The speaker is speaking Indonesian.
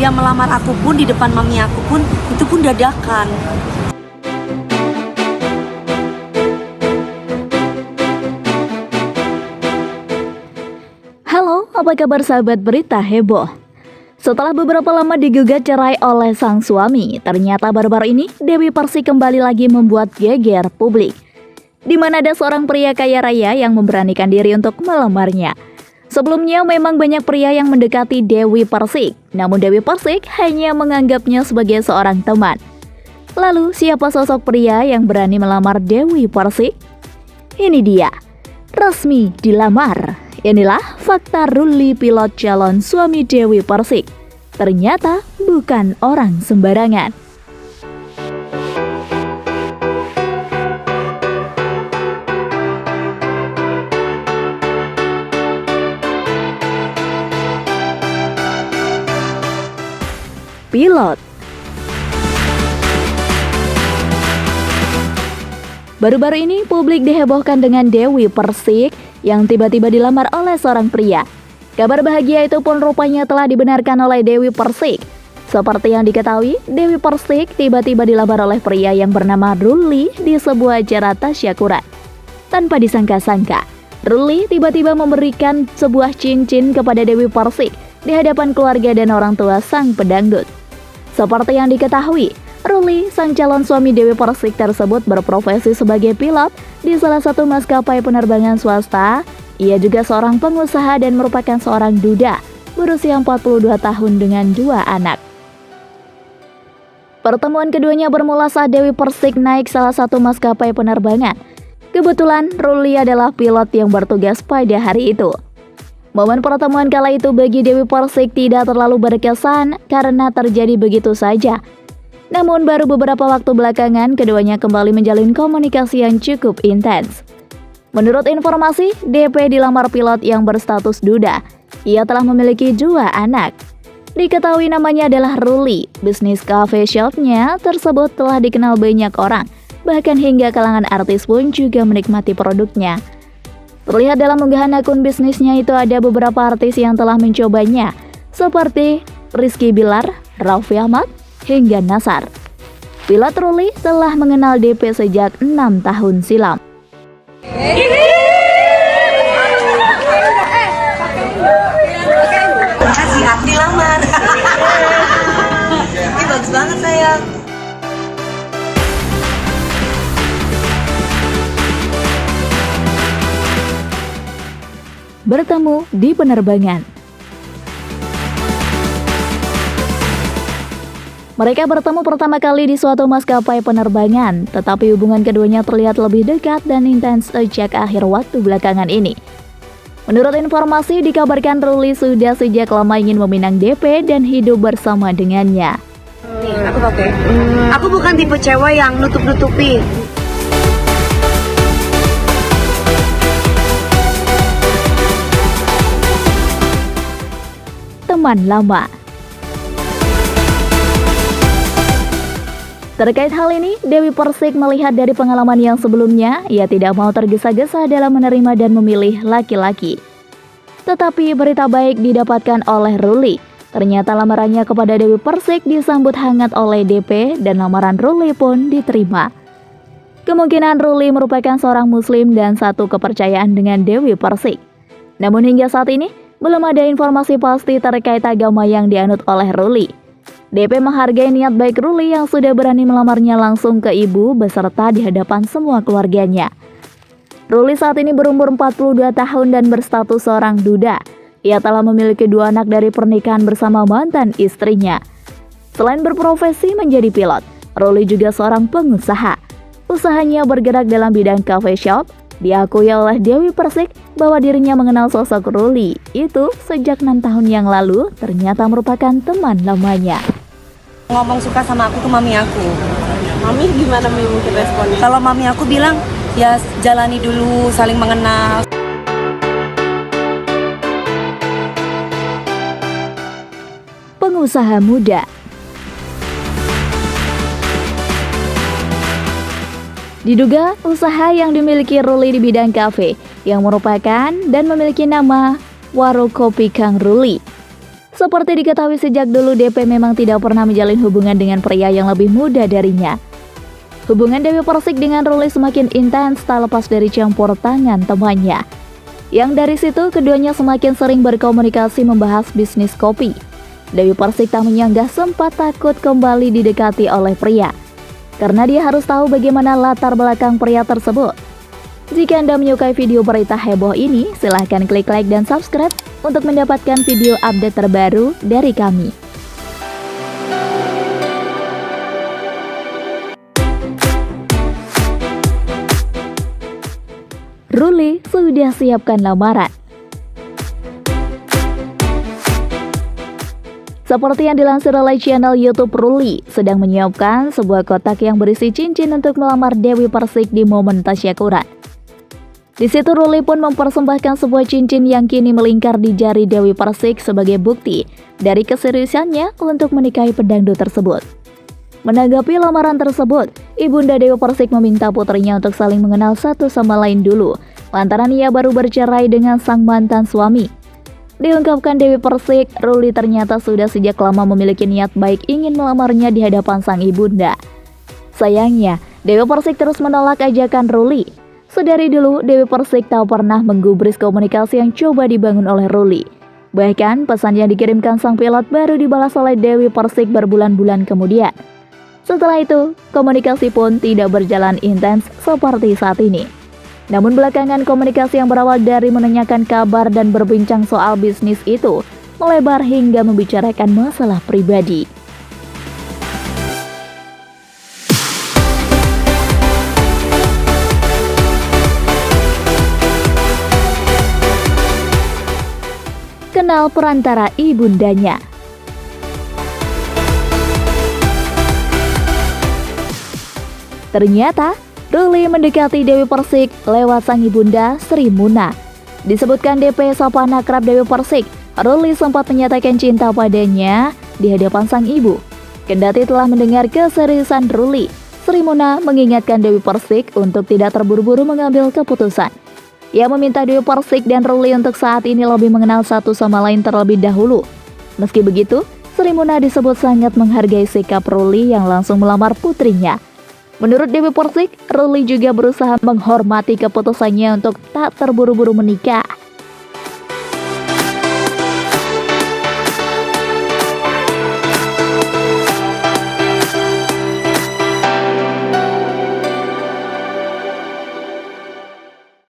Dia melamar aku pun di depan mami aku pun, itu pun dadakan. Halo, apa kabar sahabat berita heboh? Setelah beberapa lama digugat cerai oleh sang suami, ternyata baru-baru ini Dewi Persik kembali lagi membuat geger publik. Di mana ada seorang pria kaya raya yang memberanikan diri untuk melamarnya. Sebelumnya memang banyak pria yang mendekati Dewi Persik, namun Dewi Persik hanya menganggapnya sebagai seorang teman. Lalu, siapa sosok pria yang berani melamar Dewi Persik? Ini dia, resmi dilamar. Inilah fakta Ruli, pilot calon suami Dewi Persik. Ternyata bukan orang sembarangan. Pilot. Baru-baru ini publik dihebohkan dengan Dewi Persik yang tiba-tiba dilamar oleh seorang pria. Kabar bahagia itu pun rupanya telah dibenarkan oleh Dewi Persik. Seperti yang diketahui, Dewi Persik tiba-tiba dilamar oleh pria yang bernama Ruli di sebuah acara tasyakuran. Tanpa disangka-sangka, Ruli tiba-tiba memberikan sebuah cincin kepada Dewi Persik di hadapan keluarga dan orang tua sang pedangdut. Seperti yang diketahui, Ruli, sang calon suami Dewi Persik tersebut berprofesi sebagai pilot di salah satu maskapai penerbangan swasta. Ia juga seorang pengusaha dan merupakan seorang duda berusia 42 tahun dengan 2 anak. Pertemuan keduanya bermula saat Dewi Persik naik salah satu maskapai penerbangan. Kebetulan Ruli adalah pilot yang bertugas pada hari itu. Momen pertemuan kala itu bagi Dewi Persik tidak terlalu berkesan karena terjadi begitu saja. Namun baru beberapa waktu belakangan keduanya kembali menjalin komunikasi yang cukup intens. Menurut informasi, DP dilamar pilot yang berstatus duda. Ia telah memiliki 2 anak. Diketahui namanya adalah Ruli. Bisnis cafe shopnya tersebut telah dikenal banyak orang. Bahkan hingga kalangan artis pun juga menikmati produknya. Terlihat dalam unggahan akun bisnisnya itu ada beberapa artis yang telah mencobanya, seperti Rizky Bilar, Raffi Ahmad, hingga Nassar. Pilot Ruli telah mengenal DP sejak 6 tahun silam. Kasih aku dilamar. Ini bagus banget sayang. Bertemu di penerbangan. Mereka bertemu pertama kali di suatu maskapai penerbangan, tetapi hubungan keduanya terlihat lebih dekat dan intens sejak akhir waktu belakangan ini. Menurut informasi, dikabarkan Ruli sudah sejak lama ingin meminang DP dan hidup bersama dengannya. Nih, aku pakai. Aku bukan tipe cewek yang nutup-nutupi. Teman lama. Terkait hal ini, Dewi Persik melihat dari pengalaman yang sebelumnya, ia tidak mau tergesa-gesa dalam menerima dan memilih laki-laki. Tetapi berita baik didapatkan oleh Ruli. Ternyata lamarannya kepada Dewi Persik disambut hangat oleh DP dan lamaran Ruli pun diterima. Kemungkinan Ruli merupakan seorang muslim dan satu kepercayaan dengan Dewi Persik. Namun hingga saat ini, belum ada informasi pasti terkait agama yang dianut oleh Ruli. DP menghargai niat baik Ruli yang sudah berani melamarnya langsung ke ibu beserta di hadapan semua keluarganya. Ruli saat ini berumur 42 tahun dan berstatus seorang duda. Ia telah memiliki 2 anak dari pernikahan bersama mantan istrinya. Selain berprofesi menjadi pilot, Ruli juga seorang pengusaha. Usahanya bergerak dalam bidang cafe shop. Diakui oleh Dewi Persik bahwa dirinya mengenal sosok Ruli itu sejak 6 tahun yang lalu, ternyata merupakan teman lamanya. Ngomong suka sama aku ke mami aku. Mami gimana mungkin responnya? Kalau mami aku bilang, ya jalani dulu, saling mengenal. Pengusaha muda. Diduga usaha yang dimiliki Ruli di bidang kafe yang merupakan dan memiliki nama Warung Kopi Kang Ruli. Seperti diketahui sejak dulu DP memang tidak pernah menjalin hubungan dengan pria yang lebih muda darinya. Hubungan Dewi Persik dengan Ruli semakin intens tak lepas dari campur tangan temannya. Yang dari situ keduanya semakin sering berkomunikasi membahas bisnis kopi. Dewi Persik tak menyanggah sempat takut kembali didekati oleh pria, karena dia harus tahu bagaimana latar belakang pria tersebut. Jika Anda menyukai video berita heboh ini, silahkan klik like dan subscribe untuk mendapatkan video update terbaru dari kami. Ruli sudah siapkan lamaran. Seperti yang dilansir oleh channel YouTube Ruli, sedang menyiapkan sebuah kotak yang berisi cincin untuk melamar Dewi Persik di momen tasyakuran. Di situ Ruli pun mempersembahkan sebuah cincin yang kini melingkar di jari Dewi Persik sebagai bukti dari keseriusannya untuk menikahi pedangdut tersebut. Menanggapi lamaran tersebut, Ibunda Dewi Persik meminta putrinya untuk saling mengenal satu sama lain dulu, lantaran ia baru bercerai dengan sang mantan suami. Diungkapkan Dewi Persik, Ruli ternyata sudah sejak lama memiliki niat baik ingin melamarnya di hadapan sang ibunda. Sayangnya, Dewi Persik terus menolak ajakan Ruli. Sedari dulu, Dewi Persik tak pernah menggubris komunikasi yang coba dibangun oleh Ruli. Bahkan, pesan yang dikirimkan sang pilot baru dibalas oleh Dewi Persik berbulan-bulan kemudian. Setelah itu, komunikasi pun tidak berjalan intens seperti saat ini. Namun belakangan komunikasi yang berawal dari menanyakan kabar dan berbincang soal bisnis itu melebar hingga membicarakan masalah pribadi. Kenal perantara ibundanya. Ternyata, Ruli mendekati Dewi Persik lewat sang ibunda Sri Muna. Disebutkan DP sapaan akrab Dewi Persik, Ruli sempat menyatakan cinta padanya di hadapan sang ibu. Kendati telah mendengar keseriusan Ruli, Sri Muna mengingatkan Dewi Persik untuk tidak terburu-buru mengambil keputusan. Ia meminta Dewi Persik dan Ruli untuk saat ini lebih mengenal satu sama lain terlebih dahulu. Meski begitu, Sri Muna disebut sangat menghargai sikap Ruli yang langsung melamar putrinya. Menurut Dewi Persik, Ruli juga berusaha menghormati keputusannya untuk tak terburu-buru menikah.